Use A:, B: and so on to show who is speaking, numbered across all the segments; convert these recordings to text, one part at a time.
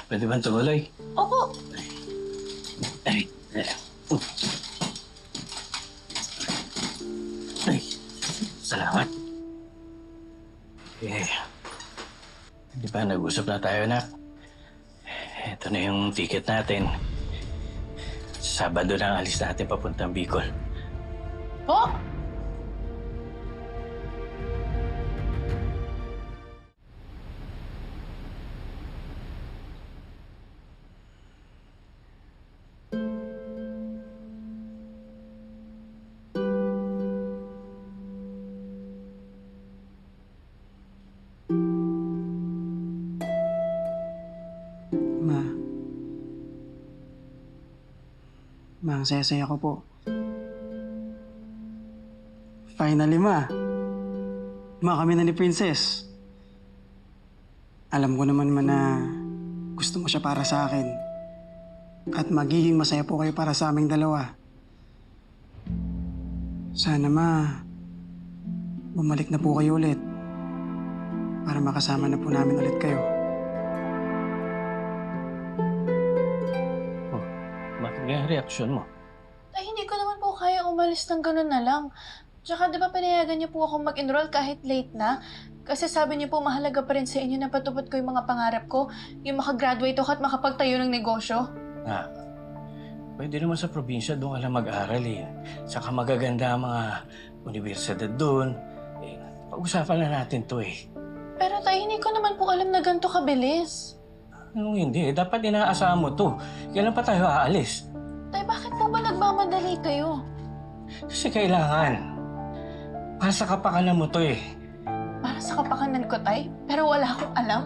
A: Pwede bang tumuloy?
B: Opo.
A: Ay, ay, ay, salamat. Di ba nag-usap na tayo, nak? Ito na yung ticket natin. Sabado na ang alis natin papuntang Bicol.
B: Po?
C: Ma. Ma, ang saya-saya ko po. Finally, Ma. Ma, kami na ni Princess. Alam ko naman na gusto mo siya para sa akin. At magiging masaya po kayo para sa aming dalawa. Sana, Ma, bumalik na po kayo ulit. Para makasama na po namin ulit kayo.
A: Bakit yung reaksyon mo?
B: Ay, hindi ko naman po kaya umalis ng ganun na lang. Tsaka di ba pinayagan niyo po ako mag-enroll kahit late na? Kasi sabi niyo po mahalaga pa rin sa inyo na patupad ko yung mga pangarap ko, yung makagraduate ako at makapagtayo ng negosyo.
A: Pwede naman sa probinsya doon ka lang mag-aral eh. Saka magaganda ang mga universidad doon. Pag-usapan na natin to eh.
B: Pero tayo, hindi ko naman po alam na ganito kabilis.
A: Anong hindi? Dapat inaasahan mo to. Kailan pa tayo aalis?
B: Tay, bakit po ba nagmamadali kayo?
A: Kasi kailangan. Para sa kapakanan mo to eh.
B: Para sa kapakanan ko, Tay? Pero wala akong alam.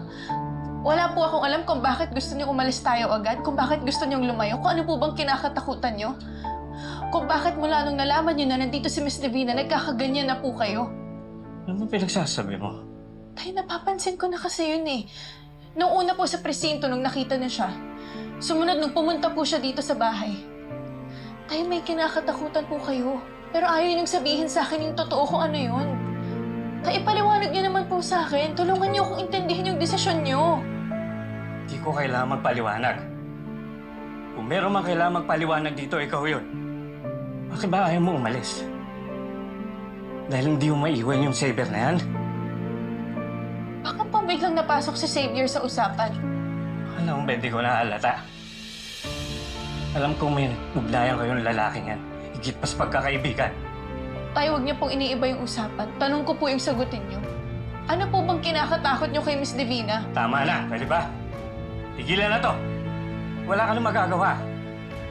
B: Wala po akong alam kung bakit gusto niyo umalis tayo agad, kung bakit gusto niyong lumayo, kung ano po bang kinakatakutan niyo. Kung bakit mula nung nalaman niyo na nandito si Miss Divina, nagkakaganyan na po kayo.
A: Ano ba pinagsasabi mo?
B: Tay, napapansin ko na kasi yun eh. Nung una po sa presinto, nung nakita niya siya, sumunod nung pumunta po siya dito sa bahay. Tay, may kinakatakutan po kayo. Pero ayaw niyong sabihin sa akin yung totoo kung ano yun. Tay, ipaliwanag niyo naman po sa akin. Tulungan niyo akong intindihin yung desisyon niyo.
A: Hindi ko kailangan magpaliwanag. Kung meron man kailangan magpaliwanag dito, ikaw yun. Bakit ba ayaw mo umalis? Dahil hindi mo maiwan yung saber na yan?
B: Bakit pa biglang napasok si Xavier sa usapan?
A: Alam mo, hindi ko naalata. Alam kong may ugnayan kayong lalaking yan. Higit pa sa pagkakaibigan.
B: Tayo, huwag niyo pong iniiba yung usapan. Tanong ko po yung sagutin niyo. Ano po bang kinakatakot niyo kay Miss Divina?
A: Tama na, pwede ba? Tigilan na to. Wala ka nang magagawa.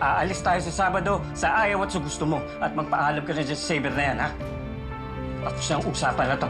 A: Aalis tayo sa Sabado sa ayaw at sa gusto mo at magpaalam ka na dyan sa saber na yan, ha? Tapos na ang usapan na to.